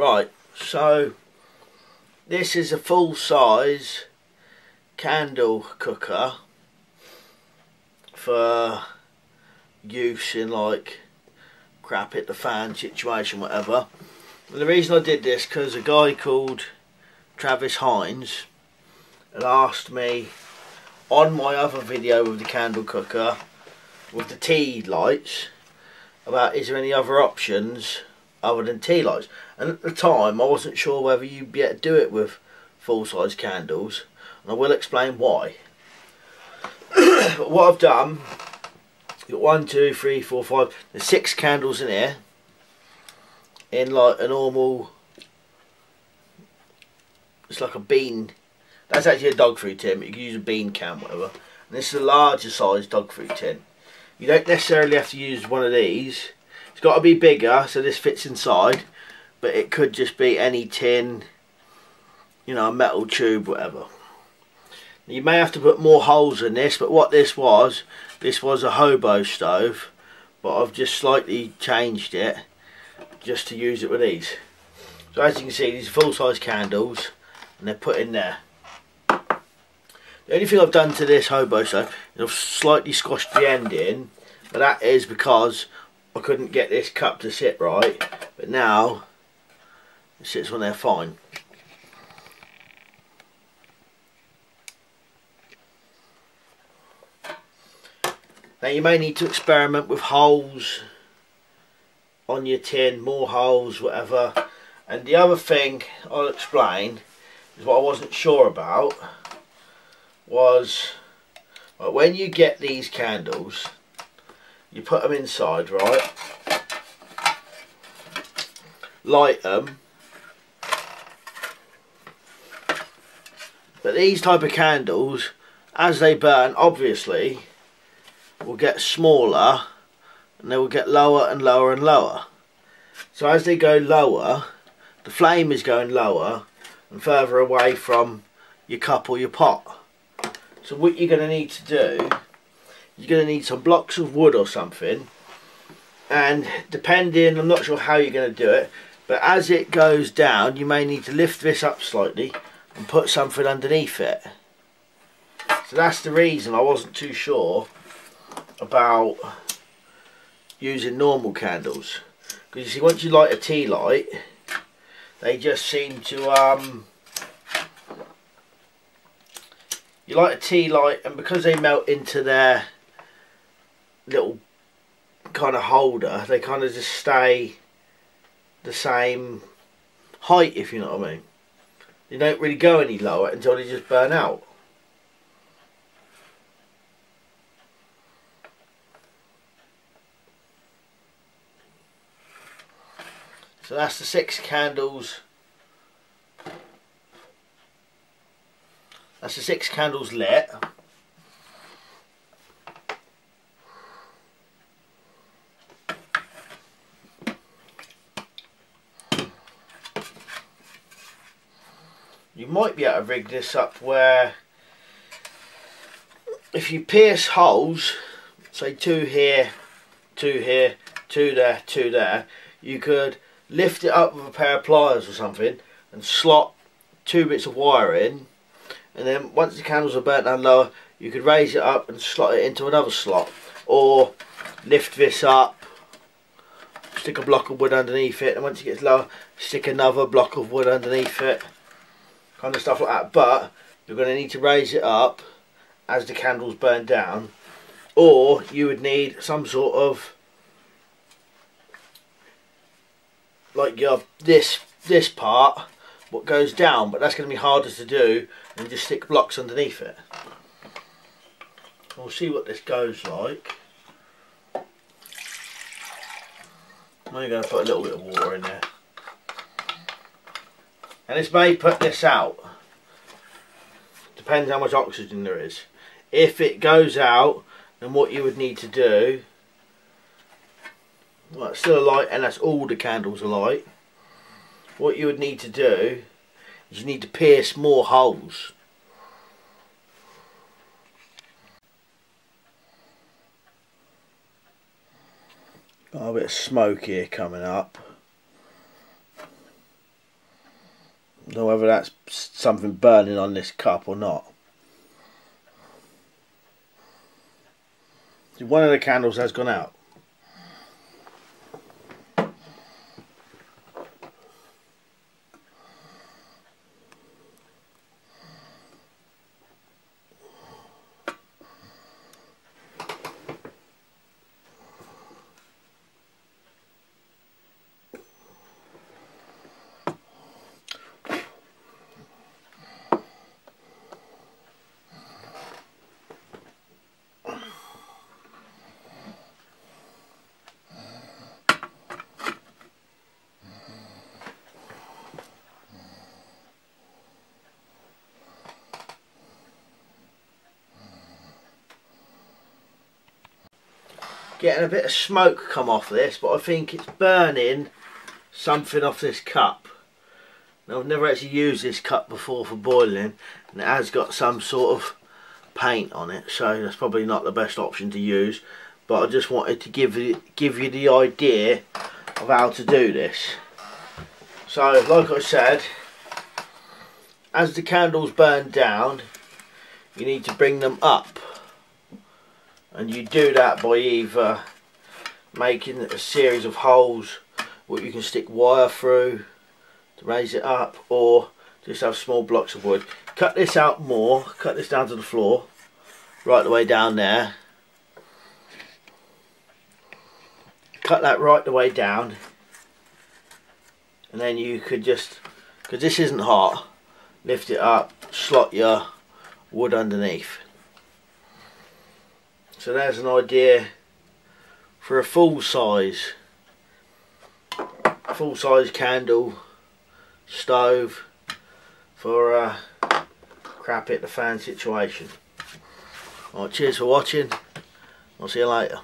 Right, so this is a full size candle cooker for use in like crap hit the fan situation, whatever. And the reason I did this because a guy called Travis Hines had asked me on my other video with the candle cooker with the tea lights about is there any other options other than tea lights, and at the time I wasn't sure whether you'd be able to do it with full size candles, and I will explain why. But what I've done, you've got 1, 2, 3, 4, 5, there's 6 candles in here in like a normal, it's like a bean, that's actually a dog food tin, but you can use a bean can, whatever. And this is a larger size dog food tin. You don't necessarily have to use one of these. It's got to be bigger so this fits inside, but it could just be any tin, you know, a metal tube, whatever. You may have to put more holes in this, but what this was a hobo stove, but I've just slightly changed it just to use it with these. So as you can see, these are full size candles and they're put in there. The only thing I've done to this hobo stove is I've slightly squashed the end in, but that is because I couldn't get this cup to sit right, but now it sits on there fine. Now you may need to experiment with holes on your tin, more holes, whatever. And the other thing I'll explain is what I wasn't sure about was, like, when you get these candles, you put them inside, right? Light them. But these type of candles, as they burn, obviously will get smaller and they will get lower and lower and lower. So as they go lower, the flame is going lower and further away from your cup or your pot. So what you're going to need to do, you're going to need some blocks of wood or something, and depending, I'm not sure how you're going to do it, but as it goes down you may need to lift this up slightly and put something underneath it. So that's the reason I wasn't too sure about using normal candles, because you see, once you light a tea light, they just seem to you light a tea light, and because they melt into their little kind of holder, they kind of just stay the same height, if you know what I mean. They don't really go any lower until they just burn out. So that's the 6 candles. That's the 6 candles lit. You might be able to rig this up where if you pierce holes, say 2 here, 2 here, 2 there, 2 there, you could lift it up with a pair of pliers or something and slot 2 bits of wire in, and then once the candles are burnt down lower, you could raise it up and slot it into another slot, or lift this up, stick a block of wood underneath it, and once it gets lower, stick another block of wood underneath it, kind of stuff like that. But you're going to need to raise it up as the candles burn down, or you would need some sort of, like, your this part what goes down, but that's going to be harder to do than just stick blocks underneath it. We'll see what this goes like. Now you're going to put a little bit of water in there, and this may put this out, depends how much oxygen there is. If it goes out, then what you would need to do, well, it's still a light, and that's all the candles are light. What you would need to do is you need to pierce more holes. Got a bit of smoke here coming up. Don't know whether that's something burning on this cup or not. One of the candles has gone out. Getting a bit of smoke come off this, but I think it's burning something off this cup. Now, I've never actually used this cup before for boiling, and it has got some sort of paint on it, so that's probably not the best option to use, but I just wanted to give you the idea of how to do this. So like I said, as the candles burn down, you need to bring them up. And you do that by either making a series of holes where you can stick wire through to raise it up, or just have small blocks of wood. Cut this out more, cut this down to the floor, right the way down there. Cut that right the way down, and then you could just, because this isn't hot, lift it up, slot your wood underneath. So there's an idea for a full size candle stove for a crap hit the fan situation. Alright, cheers for watching. I'll see you later.